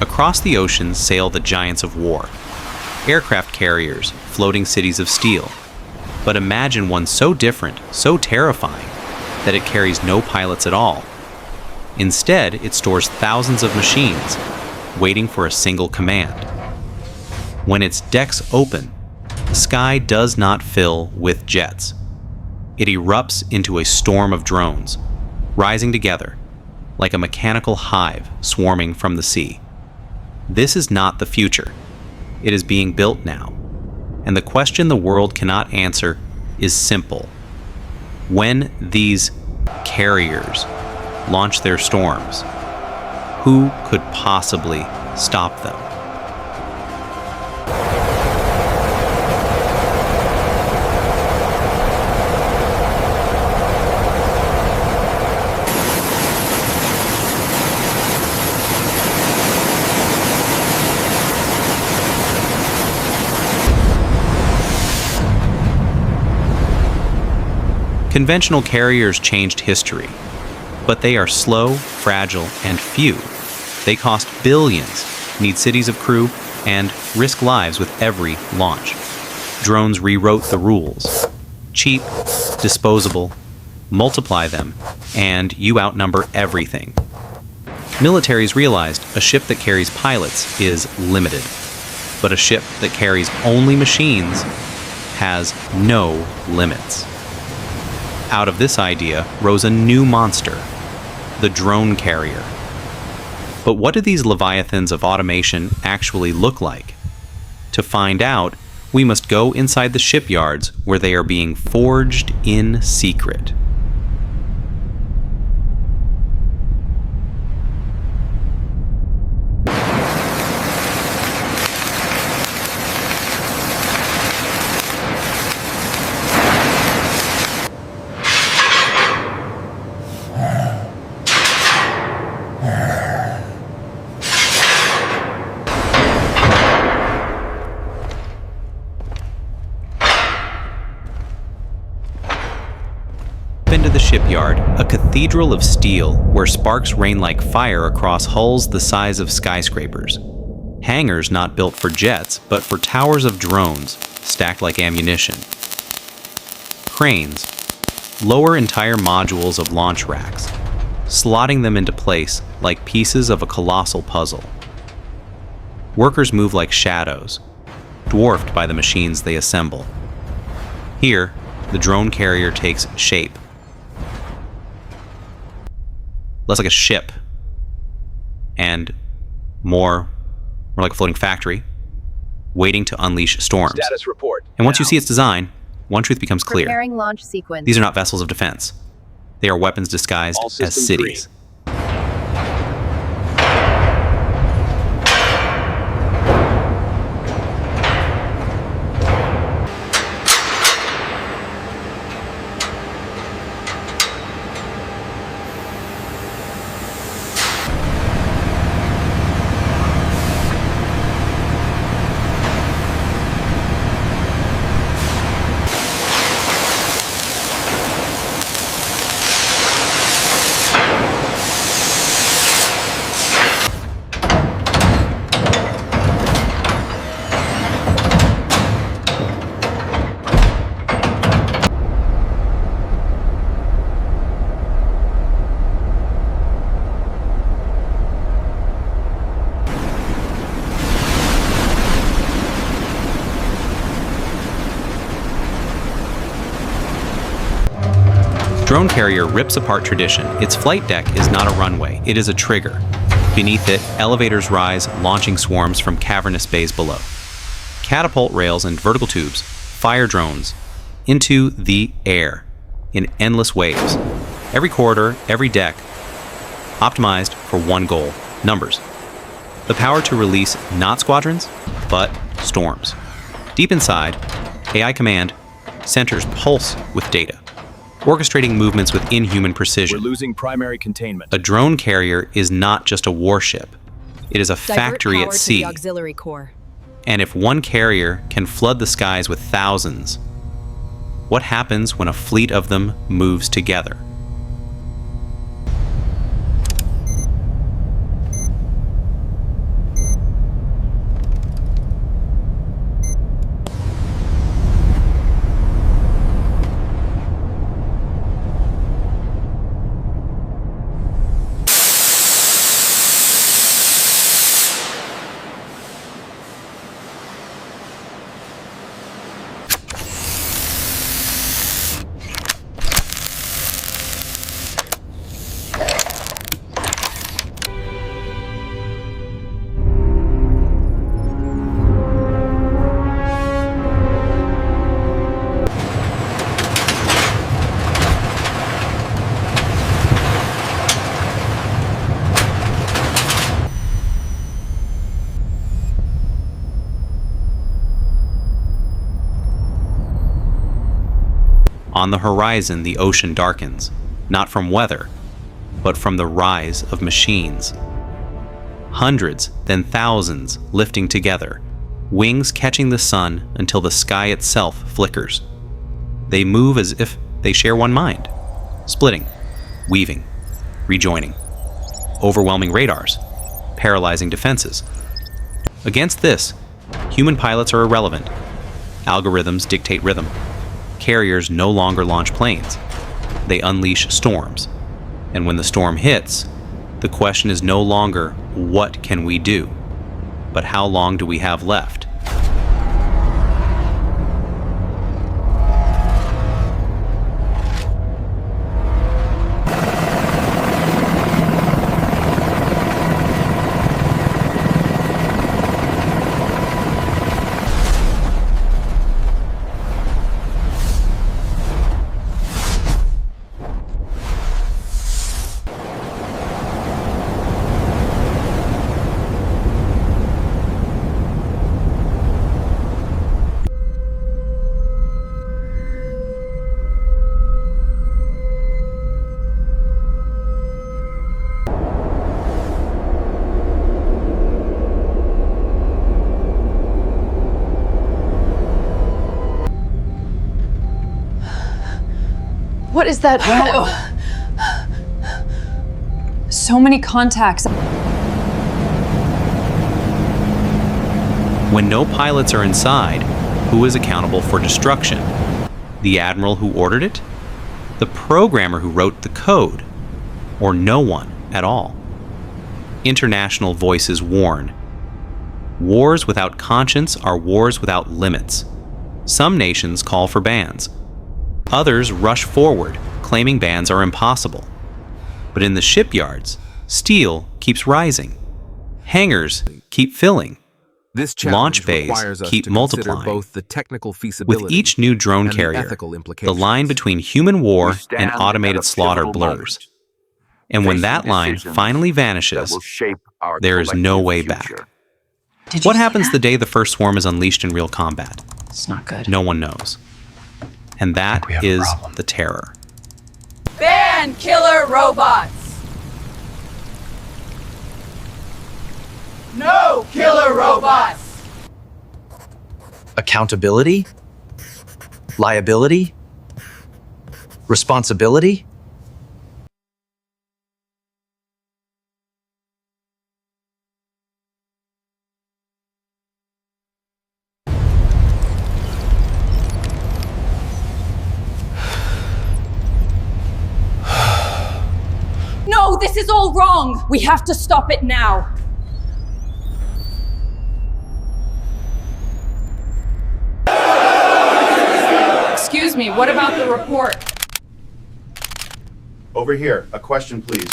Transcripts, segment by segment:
Across the oceans sail the giants of war, aircraft carriers, floating cities of steel. But imagine one so different, so terrifying, that it carries no pilots at all. Instead, it stores thousands of machines, waiting for a single command. When its decks open, the sky does not fill with jets. It erupts into a storm of drones, rising together, like a mechanical hive swarming from the sea. This is not the future. It is being built now. And the question the world cannot answer is simple. When these carriers launch their storms, who could possibly stop them? Conventional carriers changed history, but they are slow, fragile, and few. They cost billions, need cities of crew, and risk lives with every launch. Drones rewrote the rules. Cheap, disposable, multiply them, and you outnumber everything. Militaries realized a ship that carries pilots is limited, but a ship that carries only machines has no limits. Out of this idea rose a new monster, the drone carrier. But what do these leviathans of automation actually look like? To find out, we must go inside the shipyards where they are being forged in secret. Into the shipyard, a cathedral of steel where sparks rain like fire across hulls the size of skyscrapers. Hangars not built for jets, but for towers of drones stacked like ammunition. Cranes lower entire modules of launch racks, slotting them into place like pieces of a colossal puzzle. Workers move like shadows, dwarfed by the machines they assemble. Here, the drone carrier takes shape. Less like a ship, and more like a floating factory, waiting to unleash storms. Status report. And once you see its design, one truth becomes clear. Preparing launch sequence. These are not vessels of defense. They are weapons disguised as cities. Drone carrier rips apart tradition. Its flight deck is not a runway, it is a trigger. Beneath it, elevators rise, launching swarms from cavernous bays below. Catapult rails and vertical tubes fire drones into the air in endless waves. Every corridor, every deck, optimized for one goal: numbers. The power to release not squadrons, but storms. Deep inside, AI command centers pulse with data, orchestrating movements with inhuman precision. We're losing primary containment. A drone carrier is not just a warship. It is a factory at sea. Auxiliary core. And if one carrier can flood the skies with thousands, what happens when a fleet of them moves together? On the horizon, the ocean darkens, not from weather, but from the rise of machines. Hundreds, then thousands, lifting together, wings catching the sun until the sky itself flickers. They move as if they share one mind, splitting, weaving, rejoining. Overwhelming radars, paralyzing defenses. Against this, human pilots are irrelevant. Algorithms dictate rhythm. Carriers no longer launch planes. They unleash storms. And when the storm hits, the question is no longer, what can we do? But how long do we have left? What is that? So many contacts. When no pilots are inside, who is accountable for destruction? The admiral who ordered it? The programmer who wrote the code? Or no one at all? International voices warn. Wars without conscience are wars without limits. Some nations call for bans. Others rush forward, claiming bans are impossible. But in the shipyards, steel keeps rising. Hangars keep filling. This Launch challenge bays requires us keep to consider multiplying. both the technical feasibility With each new drone and the carrier, ethical the implications. line between human war We stand and at automated a slaughter pivotal blurs. moment, And when facing that line decisions finally that vanishes, will shape our there is no collective way future. back. What happens the day the first swarm is unleashed in real combat? It's not good. No one knows. And that is the terror. Ban killer robots! No killer robots! Accountability? Liability? Responsibility? No, this is all wrong! We have to stop it now! Excuse me, what about the report? Over here. A question, please.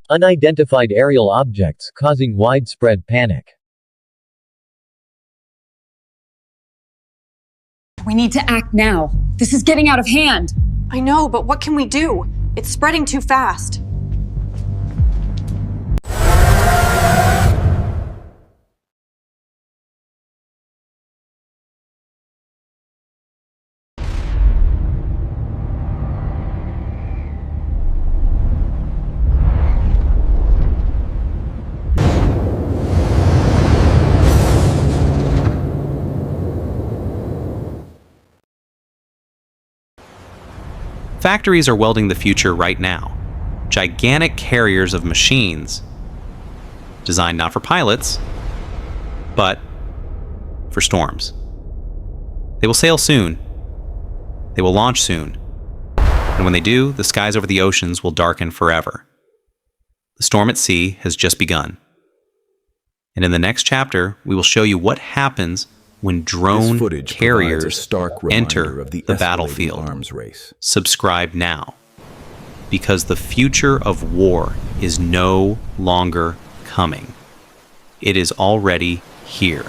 Unidentified aerial objects causing widespread panic. We need to act now. This is getting out of hand. I know, but what can we do? It's spreading too fast. Factories are welding the future right now. Gigantic carriers of machines, designed not for pilots, but for storms. They will sail soon. They will launch soon. And when they do, the skies over the oceans will darken forever. The storm at sea has just begun. And in the next chapter, we will show you what happens when drone This footage provides a carriers stark enter reminder of the the escalating battlefield. arms race. Subscribe now, because the future of war is no longer coming. It is already here.